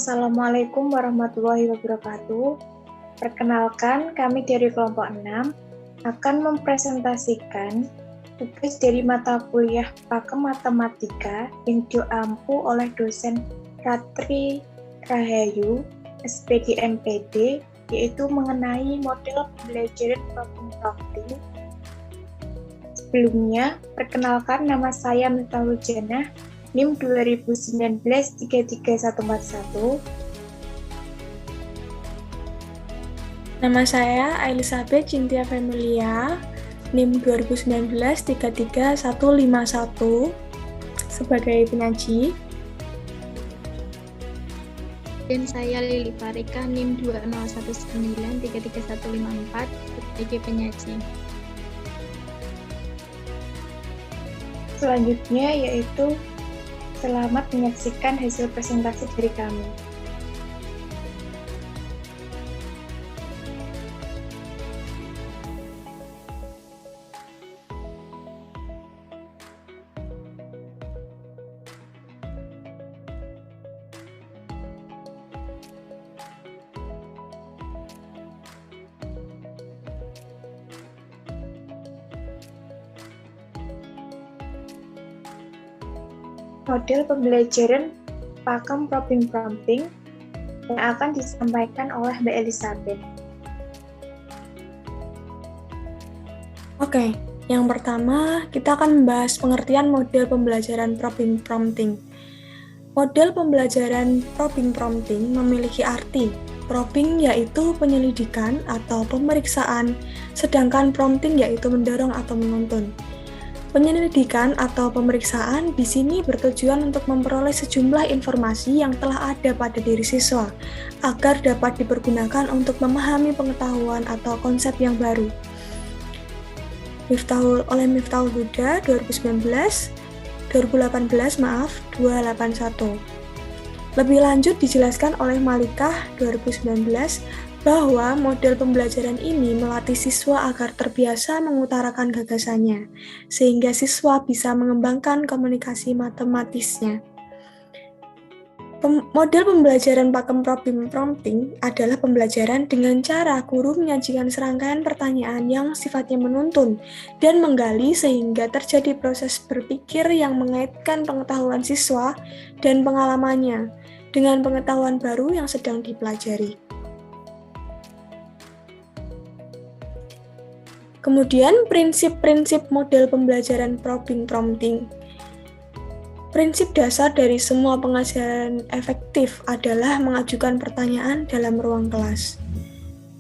Assalamualaikum warahmatullahi wabarakatuh. Perkenalkan, kami dari kelompok 6 akan mempresentasikan tugas dari mata kuliah Pakem Matematika yang diampu oleh dosen Ratri Rahayu, SPD MPD, yaitu mengenai model pembelajaran problem-problem. Sebelumnya, perkenalkan, nama saya Miftahul Janah, NIM 2019-33141. Nama saya Elizabeth Cynthia Familia, NIM 2019-33151 sebagai penyaji. Dan saya Lili Farika, NIM 2019-33154 sebagai penyaji. Selanjutnya yaitu selamat menyaksikan hasil presentasi dari kami. Model pembelajaran Pakem Problem Prompting yang akan disampaikan oleh Mbak Elizabeth. Oke, yang pertama kita akan membahas pengertian model pembelajaran problem prompting. Model pembelajaran problem prompting memiliki arti. Probing yaitu penyelidikan atau pemeriksaan, sedangkan prompting yaitu mendorong atau menuntun. Penyelidikan atau pemeriksaan di sini bertujuan untuk memperoleh sejumlah informasi yang telah ada pada diri siswa, agar dapat dipergunakan untuk memahami pengetahuan atau konsep yang baru. Oleh Miftahul Huda 281. Lebih lanjut dijelaskan oleh Malikah 2019 bahwa model pembelajaran ini melatih siswa agar terbiasa mengutarakan gagasannya, sehingga siswa bisa mengembangkan komunikasi matematisnya. Model pembelajaran Pakem Problem Prompting adalah pembelajaran dengan cara guru menyajikan serangkaian pertanyaan yang sifatnya menuntun dan menggali sehingga terjadi proses berpikir yang mengaitkan pengetahuan siswa dan pengalamannya dengan pengetahuan baru yang sedang dipelajari. Kemudian, prinsip-prinsip model pembelajaran problem prompting. Prinsip dasar dari semua pengajaran efektif adalah mengajukan pertanyaan dalam ruang kelas.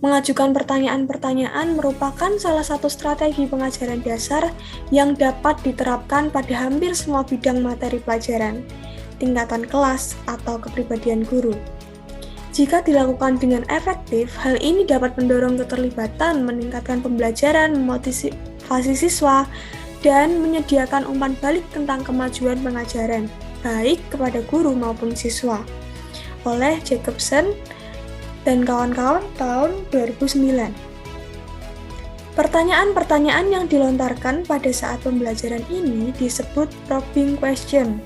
Mengajukan pertanyaan-pertanyaan merupakan salah satu strategi pengajaran dasar yang dapat diterapkan pada hampir semua bidang materi pelajaran, tingkatan kelas, atau kepribadian guru. Jika dilakukan dengan efektif, hal ini dapat mendorong keterlibatan, meningkatkan pembelajaran, memotivasi siswa, dan menyediakan umpan balik tentang kemajuan pengajaran, baik kepada guru maupun siswa, oleh Jacobson dan kawan-kawan tahun 2009. Pertanyaan-pertanyaan yang dilontarkan pada saat pembelajaran ini disebut probing question.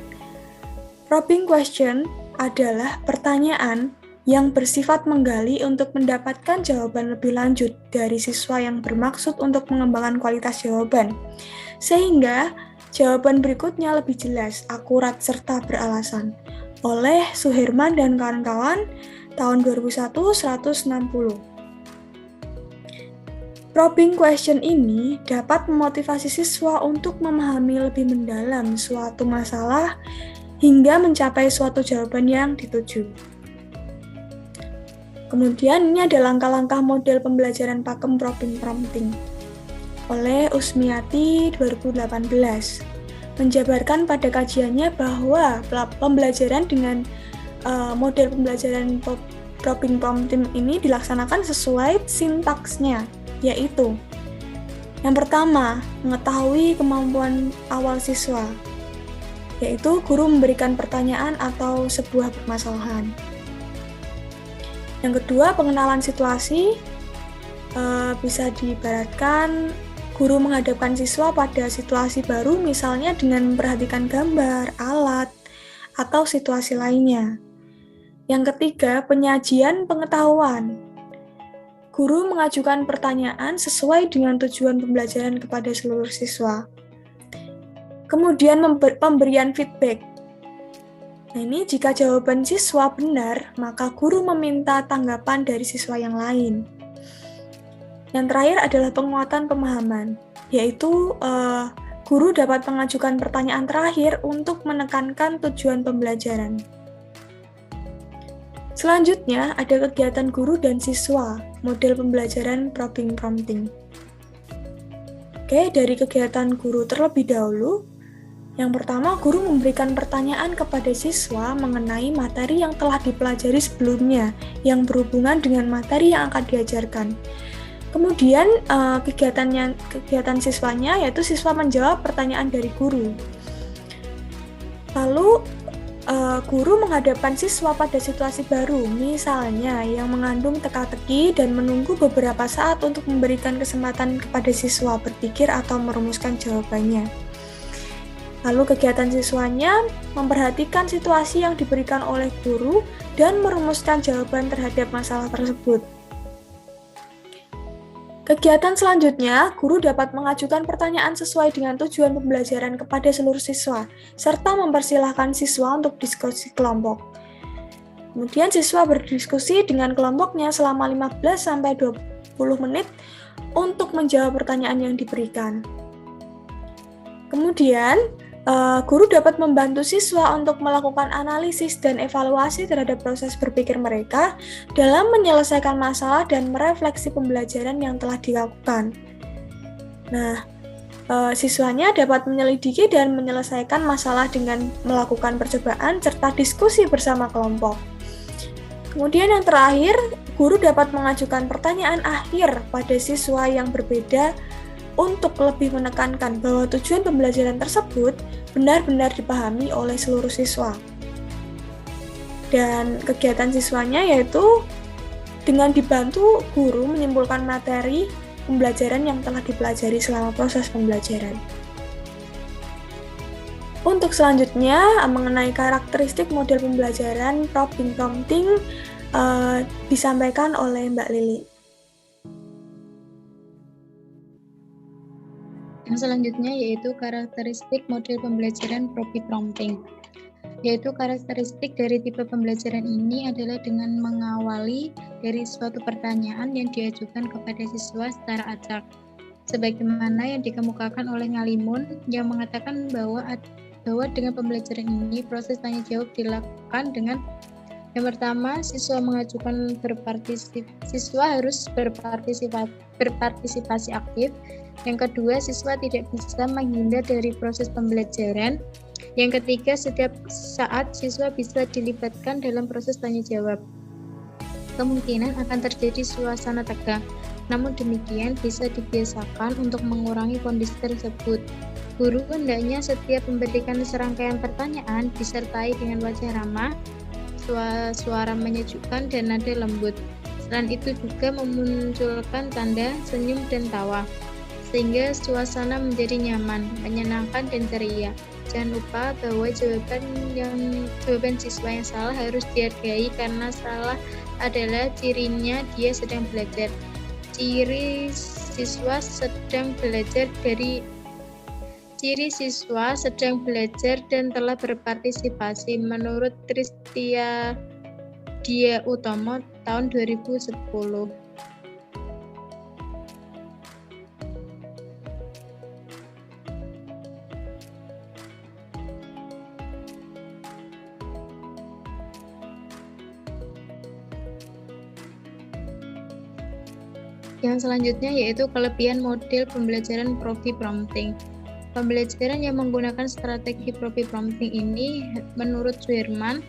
Probing question adalah pertanyaan yang bersifat menggali untuk mendapatkan jawaban lebih lanjut dari siswa yang bermaksud untuk mengembangkan kualitas jawaban, sehingga jawaban berikutnya lebih jelas, akurat, serta beralasan. Oleh Suherman dan kawan-kawan, tahun 2001, 160. Probing question ini dapat memotivasi siswa untuk memahami lebih mendalam suatu masalah hingga mencapai suatu jawaban yang dituju. Kemudian ini ada langkah-langkah model pembelajaran Pakem Problem Prompting oleh Usmiati 2018. Menjabarkan pada kajiannya bahwa pembelajaran dengan model pembelajaran Problem Prompting ini dilaksanakan sesuai sintaksnya, yaitu yang pertama, mengetahui kemampuan awal siswa, yaitu guru memberikan pertanyaan atau sebuah permasalahan. Yang kedua, pengenalan situasi, bisa diibaratkan guru menghadapkan siswa pada situasi baru, misalnya dengan memperhatikan gambar, alat, atau situasi lainnya. Yang ketiga, penyajian pengetahuan. Guru mengajukan pertanyaan sesuai dengan tujuan pembelajaran kepada seluruh siswa. Kemudian pemberian feedback. Nah, ini jika jawaban siswa benar, maka guru meminta tanggapan dari siswa yang lain. Yang terakhir adalah penguatan pemahaman, yaitu guru dapat mengajukan pertanyaan terakhir untuk menekankan tujuan pembelajaran. Selanjutnya, ada kegiatan guru dan siswa, model pembelajaran probing prompting. Oke, dari kegiatan guru terlebih dahulu, yang pertama, guru memberikan pertanyaan kepada siswa mengenai materi yang telah dipelajari sebelumnya, yang berhubungan dengan materi yang akan diajarkan. Kemudian, kegiatan siswanya yaitu siswa menjawab pertanyaan dari guru. Lalu, guru menghadapkan siswa pada situasi baru, misalnya yang mengandung teka-teki dan menunggu beberapa saat untuk memberikan kesempatan kepada siswa berpikir atau merumuskan jawabannya. Lalu kegiatan siswanya memperhatikan situasi yang diberikan oleh guru dan merumuskan jawaban terhadap masalah tersebut. Kegiatan selanjutnya, guru dapat mengajukan pertanyaan sesuai dengan tujuan pembelajaran kepada seluruh siswa, serta mempersilahkan siswa untuk diskusi kelompok. Kemudian siswa berdiskusi dengan kelompoknya selama 15-20 menit untuk menjawab pertanyaan yang diberikan. Kemudian, guru dapat membantu siswa untuk melakukan analisis dan evaluasi terhadap proses berpikir mereka dalam menyelesaikan masalah dan merefleksi pembelajaran yang telah dilakukan. Nah, siswanya dapat menyelidiki dan menyelesaikan masalah dengan melakukan percobaan serta diskusi bersama kelompok. Kemudian yang terakhir, guru dapat mengajukan pertanyaan akhir pada siswa yang berbeda untuk lebih menekankan bahwa tujuan pembelajaran tersebut benar-benar dipahami oleh seluruh siswa. Dan kegiatan siswanya yaitu dengan dibantu guru menyimpulkan materi pembelajaran yang telah dipelajari selama proses pembelajaran. Untuk selanjutnya, mengenai karakteristik model pembelajaran probing prompting disampaikan oleh Mbak Lili. Yang selanjutnya yaitu karakteristik model pembelajaran probing prompting. Yaitu karakteristik dari tipe pembelajaran ini adalah dengan mengawali dari suatu pertanyaan yang diajukan kepada siswa secara acak. Sebagaimana yang dikemukakan oleh Ngalimun yang mengatakan bahwa dengan pembelajaran ini proses tanya jawab dilakukan dengan yang pertama, siswa harus berpartisipasi aktif. Yang kedua, siswa tidak bisa menghindar dari proses pembelajaran. Yang ketiga, setiap saat siswa bisa dilibatkan dalam proses tanya jawab. Kemungkinan akan terjadi suasana tegang. Namun demikian bisa dibiasakan untuk mengurangi kondisi tersebut. Guru hendaknya setiap memberikan serangkaian pertanyaan disertai dengan wajah ramah, suara menyejukkan dan nada lembut. Selain itu juga memunculkan tanda senyum dan tawa, sehingga suasana menjadi nyaman, menyenangkan dan ceria. Jangan lupa bahwa jawaban siswa yang salah harus dihargai karena salah adalah cirinya dia sedang belajar. Ciri siswa sedang belajar dan telah berpartisipasi menurut Tristia Dia Utomo tahun 2010. Yang selanjutnya yaitu kelebihan model pembelajaran probing prompting. Pembelajaran yang menggunakan strategi probing prompting ini menurut Suherman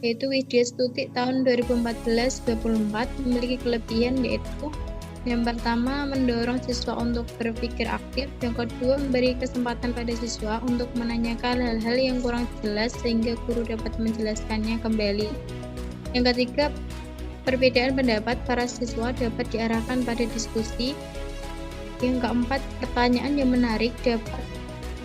yaitu Widya Stuti tahun 2014-24 memiliki kelebihan yaitu yang pertama mendorong siswa untuk berpikir aktif, yang kedua memberi kesempatan pada siswa untuk menanyakan hal-hal yang kurang jelas sehingga guru dapat menjelaskannya kembali. Yang ketiga, perbedaan pendapat para siswa dapat diarahkan pada diskusi. Yang keempat, pertanyaan yang menarik dapat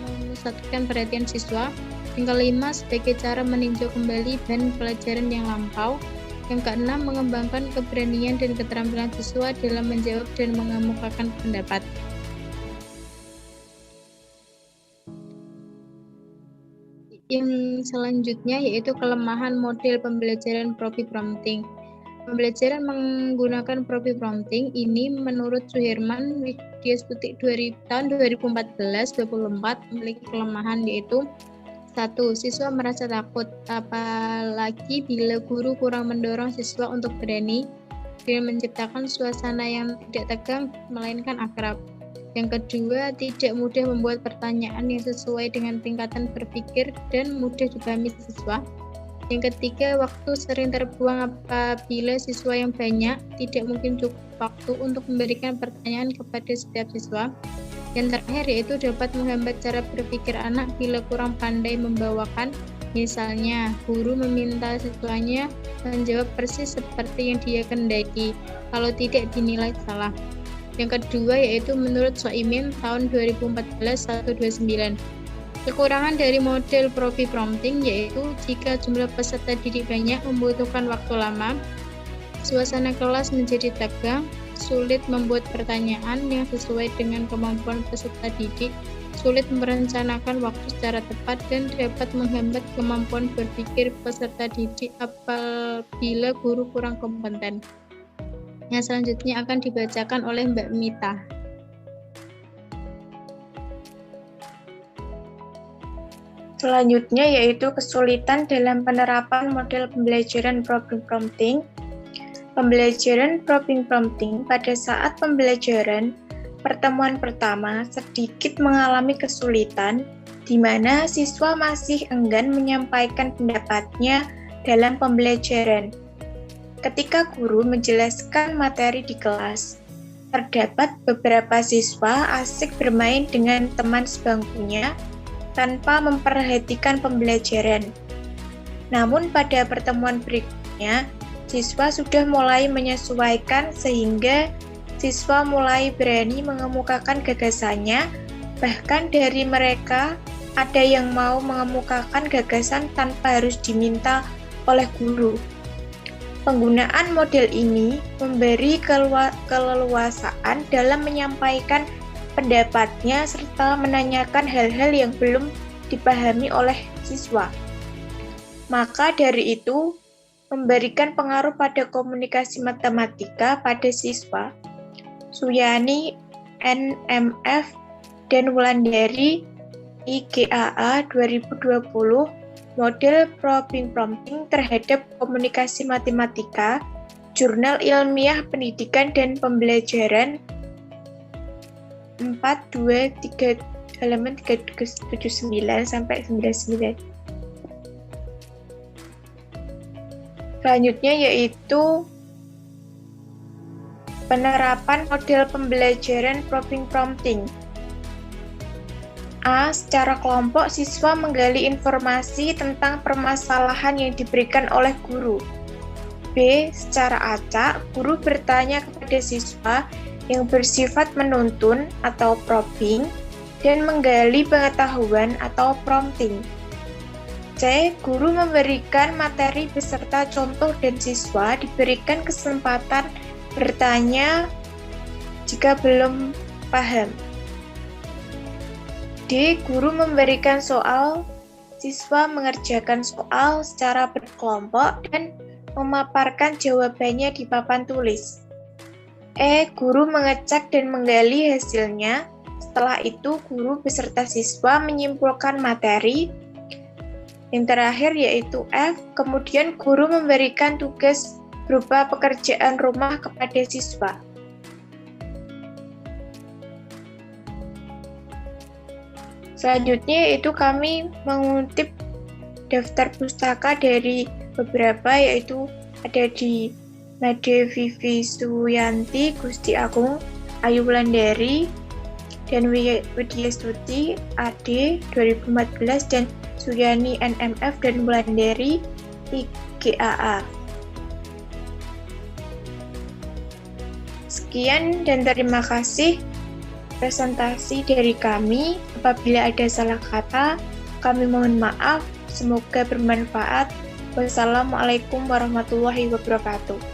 memusatkan perhatian siswa. Yang kelima, sebagai cara meninjau kembali bahan pelajaran yang lampau. Yang keenam, mengembangkan keberanian dan keterampilan siswa dalam menjawab dan mengemukakan pendapat. Yang selanjutnya yaitu kelemahan model pembelajaran prompting. Pembelajaran menggunakan prompting ini menurut Suherman Widyastuti tahun 2014-24 memiliki kelemahan yaitu 1. Siswa merasa takut, apalagi bila guru kurang mendorong siswa untuk berani dengan menciptakan suasana yang tidak tegang melainkan akrab. Yang kedua, tidak mudah membuat pertanyaan yang sesuai dengan tingkatan berpikir dan mudah dipahami siswa. Yang ketiga, waktu sering terbuang apabila siswa yang banyak tidak mungkin cukup waktu untuk memberikan pertanyaan kepada setiap siswa. Yang terakhir yaitu dapat menghambat cara berpikir anak bila kurang pandai membawakan. Misalnya, guru meminta siswanya menjawab persis seperti yang dia kehendaki, kalau tidak dinilai salah. Yang kedua yaitu menurut Soimin tahun 2014-129. Kekurangan dari model prompting yaitu jika jumlah peserta didik banyak membutuhkan waktu lama, suasana kelas menjadi tegang, sulit membuat pertanyaan yang sesuai dengan kemampuan peserta didik, sulit merencanakan waktu secara tepat, dan dapat menghambat kemampuan berpikir peserta didik apabila guru kurang kompeten. Yang selanjutnya akan dibacakan oleh Mbak Mita. Selanjutnya yaitu kesulitan dalam penerapan model pembelajaran prompting. Pembelajaran prompting pada saat pembelajaran pertemuan pertama sedikit mengalami kesulitan di mana siswa masih enggan menyampaikan pendapatnya dalam pembelajaran. Ketika guru menjelaskan materi di kelas, terdapat beberapa siswa asik bermain dengan teman sebangkunya tanpa memperhatikan pembelajaran. Namun pada pertemuan berikutnya, siswa sudah mulai menyesuaikan sehingga siswa mulai berani mengemukakan gagasannya, bahkan dari mereka ada yang mau mengemukakan gagasan tanpa harus diminta oleh guru. Penggunaan model ini memberi keleluasaan dalam menyampaikan pendapatnya serta menanyakan hal-hal yang belum dipahami oleh siswa. Maka dari itu, memberikan pengaruh pada komunikasi matematika pada siswa. Suyani, NMF, dan Wulandari, IGAA 2020, model prompting terhadap komunikasi matematika, Jurnal Ilmiah Pendidikan dan Pembelajaran 423 halaman 379 sampai 99. Selanjutnya yaitu penerapan model pembelajaran prompting. A. Secara kelompok, siswa menggali informasi tentang permasalahan yang diberikan oleh guru. B. Secara acak, guru bertanya kepada siswa yang bersifat menuntun atau probing dan menggali pengetahuan atau prompting. C. Guru memberikan materi beserta contoh dan siswa diberikan kesempatan bertanya jika belum paham. D. Guru memberikan soal, siswa mengerjakan soal secara berkelompok dan memaparkan jawabannya di papan tulis. E. Guru mengecek dan menggali hasilnya. Setelah itu, guru beserta siswa menyimpulkan materi. Yang terakhir yaitu F. Kemudian guru memberikan tugas berupa pekerjaan rumah kepada siswa. Selanjutnya yaitu kami mengutip daftar pustaka dari beberapa, yaitu ada di Made Vivi Suyanti, Gusti Agung, Ayu Wulandari, dan Widyastuti AD 2014, dan Suyani NMF dan Wulandari IGAA. Sekian dan terima kasih presentasi dari kami. Apabila ada salah kata, kami mohon maaf. Semoga bermanfaat. Wassalamualaikum warahmatullahi wabarakatuh.